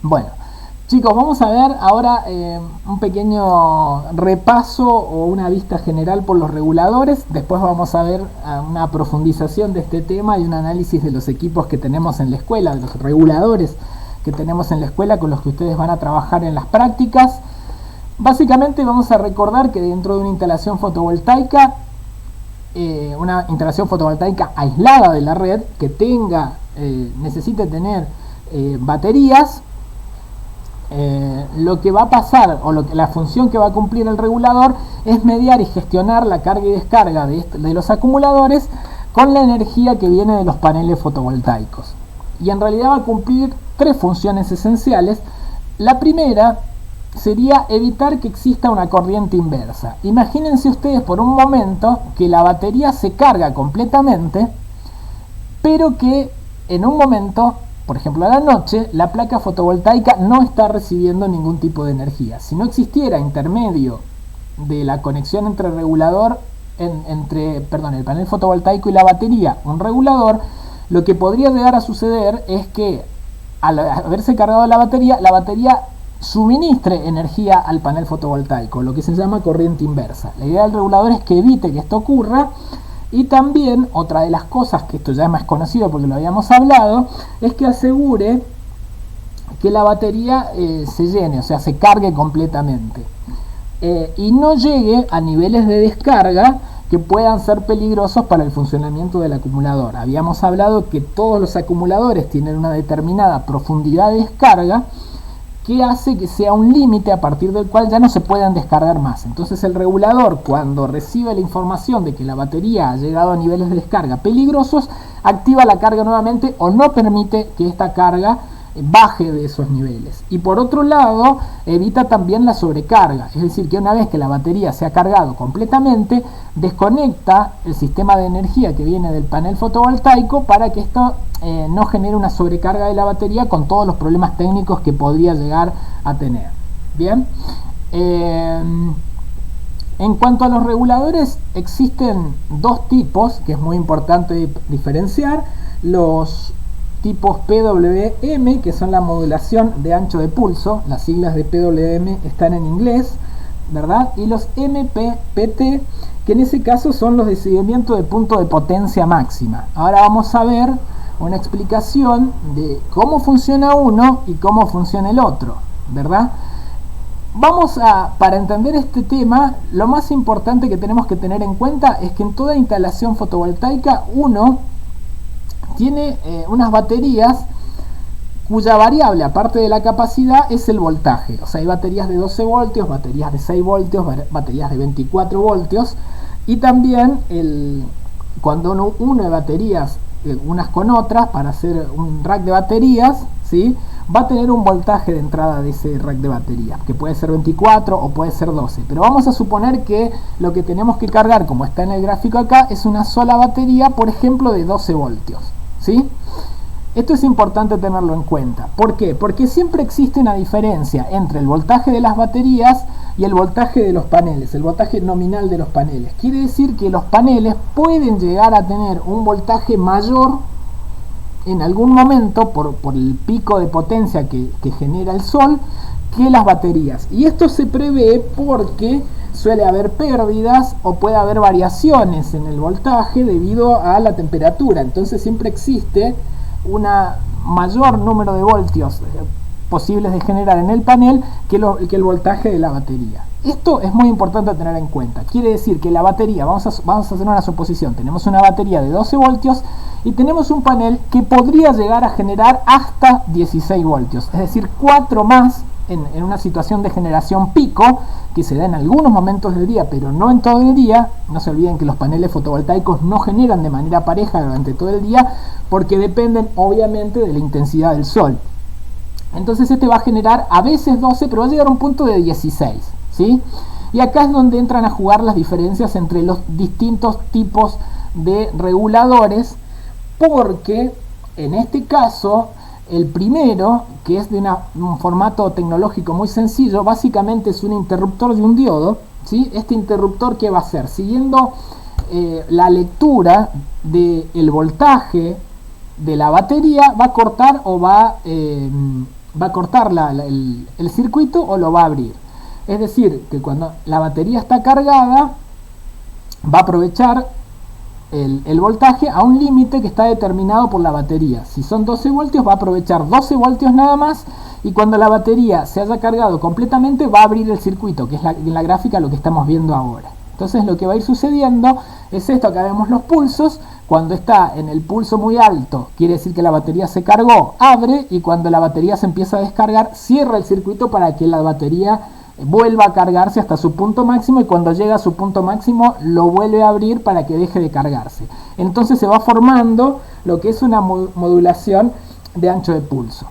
Bueno, chicos, vamos a ver ahora un pequeño repaso o una vista general por los reguladores. Después vamos a ver una profundización de este tema y un análisis de los equipos que tenemos en la escuela, de los reguladores que tenemos en la escuela con los que ustedes van a trabajar en las prácticas. Básicamente vamos a recordar que dentro de una instalación fotovoltaica aislada de la red, que necesite tener baterías, lo que va a pasar o la función que va a cumplir el regulador es mediar y gestionar la carga y descarga de los acumuladores con la energía que viene de los paneles fotovoltaicos. Y en realidad va a cumplir tres funciones esenciales. La primera sería evitar que exista una corriente inversa. Imagínense ustedes por un momento que la batería se carga completamente, pero que en un momento, por ejemplo a la noche, la placa fotovoltaica no está recibiendo ningún tipo de energía. Si no existiera intermedio de la conexión entre el regulador, el panel fotovoltaico y la batería, un regulador, lo que podría llegar a suceder es que al haberse cargado la batería suministre energía al panel fotovoltaico, lo que se llama corriente inversa. La idea del regulador es que evite que esto ocurra. Y también otra de las cosas, que esto ya es más conocido porque lo habíamos hablado, es que asegure que la batería se llene, o sea, se cargue completamente, y no llegue a niveles de descarga que puedan ser peligrosos para el funcionamiento del acumulador. Habíamos hablado que todos los acumuladores tienen una determinada profundidad de descarga que hace que sea un límite a partir del cual ya no se puedan descargar más. Entonces el regulador, cuando recibe la información de que la batería ha llegado a niveles de descarga peligrosos, activa la carga nuevamente o no permite que esta carga baje de esos niveles. Y por otro lado, evita también la sobrecarga, es decir, que una vez que la batería se ha cargado completamente, desconecta el sistema de energía que viene del panel fotovoltaico para que esto no genere una sobrecarga de la batería con todos los problemas técnicos que podría llegar a tener. Bien, en cuanto a los reguladores, existen dos tipos que es muy importante diferenciar: los tipos PWM, que son la modulación de ancho de pulso, las siglas de PWM están en inglés, ¿verdad? Y los MPPT, que en ese caso son los de seguimiento de punto de potencia máxima. Ahora vamos a ver una explicación de cómo funciona uno y cómo funciona el otro, ¿verdad? Para entender este tema, lo más importante que tenemos que tener en cuenta es que en toda instalación fotovoltaica uno tiene unas baterías cuya variable, aparte de la capacidad, es el voltaje. O sea, hay baterías de 12 voltios, baterías de 6 voltios, baterías de 24 voltios. Y también cuando uno une baterías unas con otras para hacer un rack de baterías, ¿sí?, va a tener un voltaje de entrada de ese rack de baterías, que puede ser 24 o puede ser 12. Pero vamos a suponer que lo que tenemos que cargar, como está en el gráfico acá, es una sola batería, por ejemplo, de 12 voltios. ¿Sí? Esto es importante tenerlo en cuenta. ¿Por qué? Porque siempre existe una diferencia entre el voltaje de las baterías y el voltaje de los paneles, el voltaje nominal de los paneles. Quiere decir que los paneles pueden llegar a tener un voltaje mayor en algún momento por el pico de potencia que genera el sol, que las baterías. Y esto se prevé porque suele haber pérdidas o puede haber variaciones en el voltaje debido a la temperatura. Entonces siempre existe un mayor número de voltios posibles de generar en el panel que el voltaje de la batería. Esto es muy importante tener en cuenta. Quiere decir que la batería, vamos a hacer una suposición, tenemos una batería de 12 voltios y tenemos un panel que podría llegar a generar hasta 16 voltios, es decir, 4 más en una situación de generación pico que se da en algunos momentos del día, pero no en todo el día. No se olviden que los paneles fotovoltaicos no generan de manera pareja durante todo el día porque dependen obviamente de la intensidad del sol. Entonces este va a generar a veces 12, pero va a llegar a un punto de 16, ¿sí? Y acá es donde entran a jugar las diferencias entre los distintos tipos de reguladores, porque en este caso el primero, que es de un formato tecnológico muy sencillo, básicamente es un interruptor de un diodo, ¿sí? Este interruptor, ¿qué va a hacer? Siguiendo la lectura del voltaje de la batería, va a cortar o va va a cortar el circuito o lo va a abrir. Es decir, que cuando la batería está cargada, va a aprovechar el voltaje a un límite que está determinado por la batería. Si son 12 voltios, va a aprovechar 12 voltios nada más, y cuando la batería se haya cargado completamente, va a abrir el circuito, que es en la gráfica lo que estamos viendo ahora. Entonces lo que va a ir sucediendo es esto. Acá vemos los pulsos. Cuando está en el pulso muy alto, quiere decir que la batería se cargó, abre, y cuando la batería se empieza a descargar, cierra el circuito para que la batería vuelva a cargarse hasta su punto máximo, y cuando llega a su punto máximo lo vuelve a abrir para que deje de cargarse. Entonces se va formando lo que es una modulación de ancho de pulso,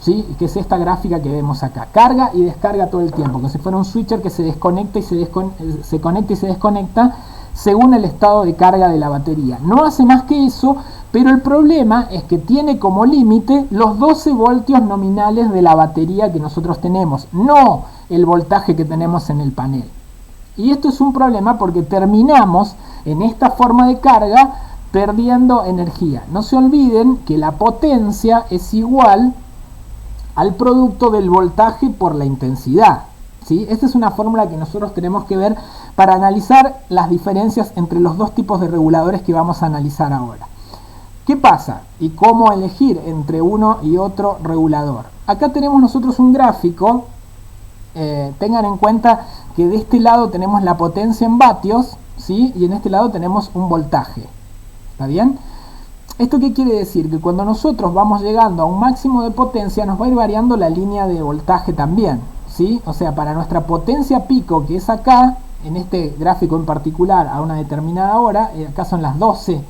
¿sí? Que es esta gráfica que vemos acá. Carga y descarga todo el tiempo, como si fuera un switcher que se desconecta y se conecta y se desconecta según el estado de carga de la batería. No hace más que eso, pero el problema es que tiene como límite los 12 voltios nominales de la batería que nosotros tenemos, no el voltaje que tenemos en el panel. Y esto es un problema porque terminamos en esta forma de carga perdiendo energía. No se olviden que la potencia es igual al producto del voltaje por la intensidad, ¿sí? Esta es una fórmula que nosotros tenemos que ver para analizar las diferencias entre los dos tipos de reguladores que vamos a analizar ahora. ¿Qué pasa? ¿Y cómo elegir entre uno y otro regulador? Acá tenemos nosotros un gráfico. Tengan en cuenta que de este lado tenemos la potencia en vatios, ¿sí? Y en este lado tenemos un voltaje. ¿Está bien? ¿Esto qué quiere decir? Que cuando nosotros vamos llegando a un máximo de potencia, nos va a ir variando la línea de voltaje también, ¿sí? O sea, para nuestra potencia pico, que es acá, en este gráfico en particular, a una determinada hora, acá son las 12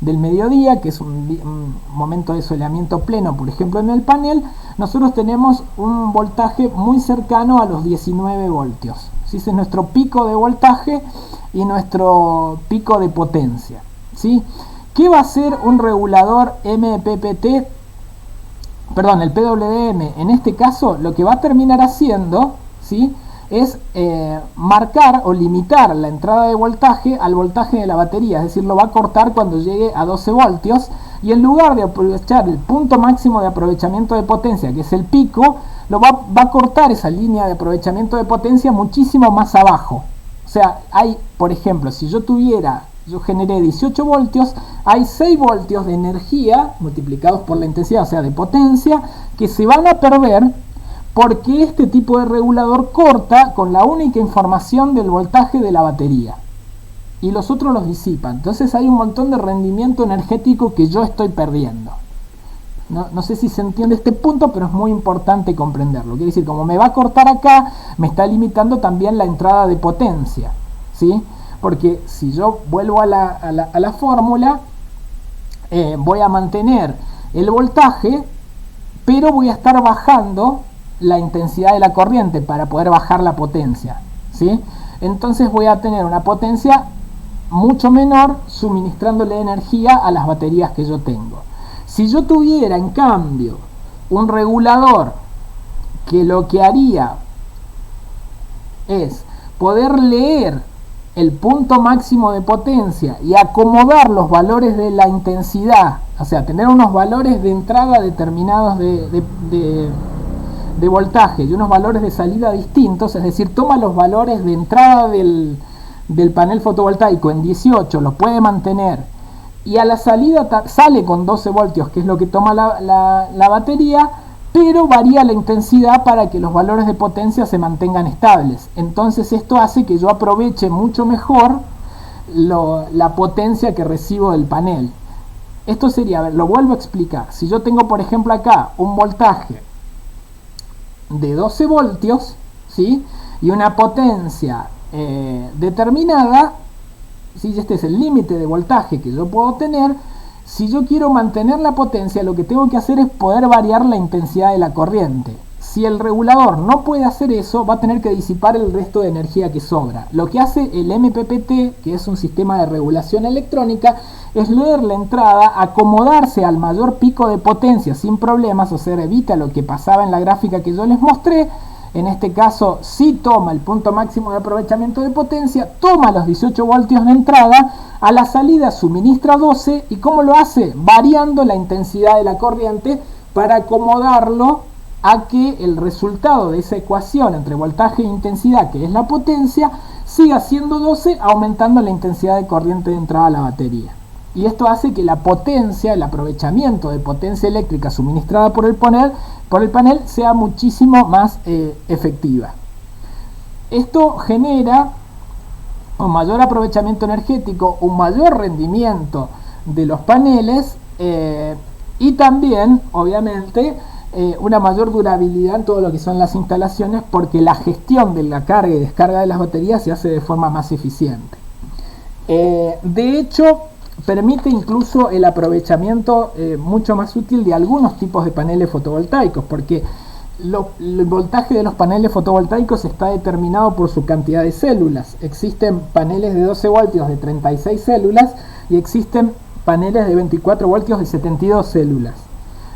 del mediodía, que es un momento de soleamiento pleno, por ejemplo en el panel, nosotros tenemos un voltaje muy cercano a los 19 voltios. ¿Sí? Ese es nuestro pico de voltaje y nuestro pico de potencia, ¿sí? ¿Qué va a hacer un regulador MPPT? Perdón, el PWM, en este caso, lo que va a terminar haciendo, ¿sí?, es marcar o limitar la entrada de voltaje al voltaje de la batería, es decir, lo va a cortar cuando llegue a 12 voltios, y en lugar de aprovechar el punto máximo de aprovechamiento de potencia, que es el pico, va a cortar esa línea de aprovechamiento de potencia muchísimo más abajo. O sea, hay, por ejemplo, si yo generé 18 voltios, hay 6 voltios de energía multiplicados por la intensidad, o sea, de potencia, que se van a perder porque este tipo de regulador corta con la única información del voltaje de la batería y los otros los disipa. Entonces hay un montón de rendimiento energético que yo estoy perdiendo. No sé si se entiende este punto, pero es muy importante comprenderlo. Quiere decir, como me va a cortar acá, me está limitando también la entrada de potencia, ¿sí? Porque si yo vuelvo a la fórmula, voy a mantener el voltaje, pero voy a estar bajando la intensidad de la corriente para poder bajar la potencia, ¿sí? Entonces voy a tener una potencia mucho menor suministrándole energía a las baterías que yo tengo. Si yo tuviera en cambio un regulador que lo que haría es poder leer el punto máximo de potencia y acomodar los valores de la intensidad, o sea, tener unos valores de entrada determinados de voltaje y unos valores de salida distintos, es decir, toma los valores de entrada del panel fotovoltaico en 18, los puede mantener, y a la salida sale con 12 voltios, que es lo que toma la batería, pero varía la intensidad para que los valores de potencia se mantengan estables. Entonces esto hace que yo aproveche mucho mejor la potencia que recibo del panel. Esto sería, a ver, lo vuelvo a explicar. Si yo tengo, por ejemplo, acá un voltaje de 12 voltios, ¿sí?, y una potencia determinada, ¿sí?, este es el límite de voltaje que yo puedo tener. Si yo quiero mantener la potencia, lo que tengo que hacer es poder variar la intensidad de la corriente. Si el regulador no puede hacer eso, va a tener que disipar el resto de energía que sobra. Lo que hace el MPPT, que es un sistema de regulación electrónica, es leer la entrada, acomodarse al mayor pico de potencia sin problemas, o sea, evita lo que pasaba en la gráfica que yo les mostré. En este caso sí toma el punto máximo de aprovechamiento de potencia, toma los 18 voltios de entrada, a la salida suministra 12, y ¿cómo lo hace? Variando la intensidad de la corriente para acomodarlo a que el resultado de esa ecuación entre voltaje e intensidad, que es la potencia, siga siendo 12, aumentando la intensidad de corriente de entrada a la batería. Y esto hace que la potencia, el aprovechamiento de potencia eléctrica suministrada por el panel sea muchísimo más efectiva. Esto genera un mayor aprovechamiento energético, un mayor rendimiento de los paneles y también, obviamente, una mayor durabilidad en todo lo que son las instalaciones, porque la gestión de la carga y descarga de las baterías se hace de forma más eficiente. De hecho, permite incluso el aprovechamiento mucho más útil de algunos tipos de paneles fotovoltaicos, porque el voltaje de los paneles fotovoltaicos está determinado por su cantidad de células. Existen paneles de 12 voltios de 36 células y existen paneles de 24 voltios de 72 células.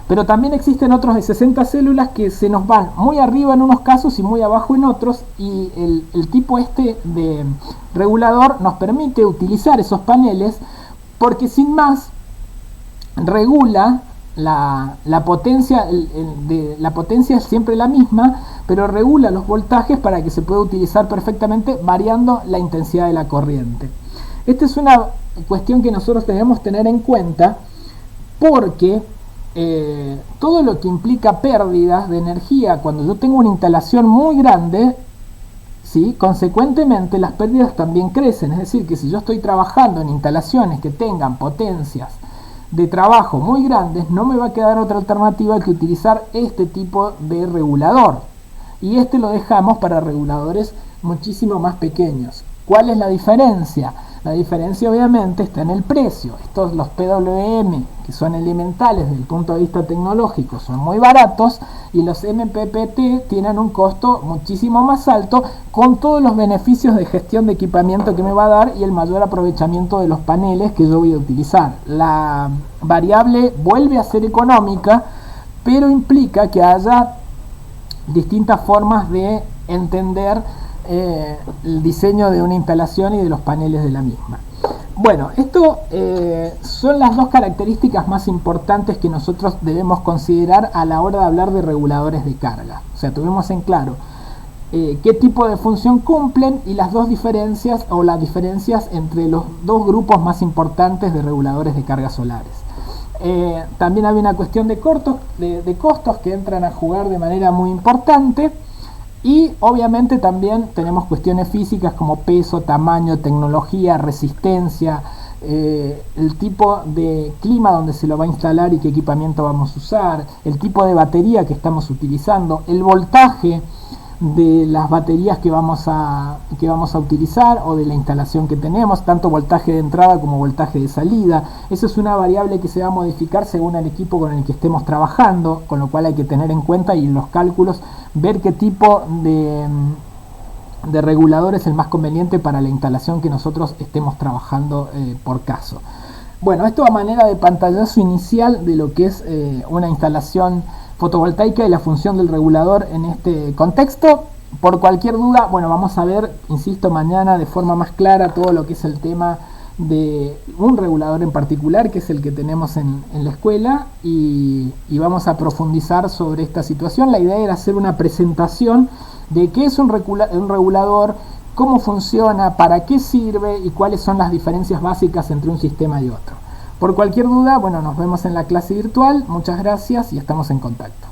Pero también existen otros de 60 células que se nos van muy arriba en unos casos y muy abajo en otros, y el tipo este de regulador nos permite utilizar esos paneles porque sin más regula la potencia. La potencia es siempre la misma, pero regula los voltajes para que se pueda utilizar perfectamente variando la intensidad de la corriente. Esta es una cuestión que nosotros debemos tener en cuenta, porque todo lo que implica pérdidas de energía cuando yo tengo una instalación muy grande, ¿sí? Consecuentemente las pérdidas también crecen. Es decir, que si yo estoy trabajando en instalaciones que tengan potencias de trabajo muy grandes, no me va a quedar otra alternativa que utilizar este tipo de regulador, y este lo dejamos para reguladores muchísimo más pequeños. ¿Cuál es la diferencia? La diferencia obviamente está en el precio. Estos, los PWM, que son elementales desde el punto de vista tecnológico, son muy baratos, y los MPPT tienen un costo muchísimo más alto, con todos los beneficios de gestión de equipamiento que me va a dar y el mayor aprovechamiento de los paneles que yo voy a utilizar. La variable vuelve a ser económica, pero implica que haya distintas formas de entender el diseño de una instalación y de los paneles de la misma. Bueno, esto son las dos características más importantes que nosotros debemos considerar a la hora de hablar de reguladores de carga. O sea, tuvimos en claro qué tipo de función cumplen y las dos diferencias, o las diferencias entre los dos grupos más importantes de reguladores de cargas solares. También hay una cuestión de costos que entran a jugar de manera muy importante. Y obviamente también tenemos cuestiones físicas como peso, tamaño, tecnología, resistencia, el tipo de clima donde se lo va a instalar y qué equipamiento vamos a usar, el tipo de batería que estamos utilizando, el voltaje de las baterías que vamos a utilizar, o de la instalación que tenemos, tanto voltaje de entrada como voltaje de salida. Eso es una variable que se va a modificar según el equipo con el que estemos trabajando, con lo cual hay que tener en cuenta y en los cálculos ver qué tipo de regulador es el más conveniente para la instalación que nosotros estemos trabajando por caso. Bueno, esto a manera de pantallazo inicial de lo que es una instalación fotovoltaica y la función del regulador en este contexto. Por cualquier duda, bueno, vamos a ver, insisto, mañana de forma más clara todo lo que es el tema de un regulador en particular, que es el que tenemos en la escuela, y vamos a profundizar sobre esta situación. La idea era hacer una presentación de qué es un regulador, cómo funciona, para qué sirve y cuáles son las diferencias básicas entre un sistema y otro. Por cualquier duda, bueno, nos vemos en la clase virtual. Muchas gracias y estamos en contacto.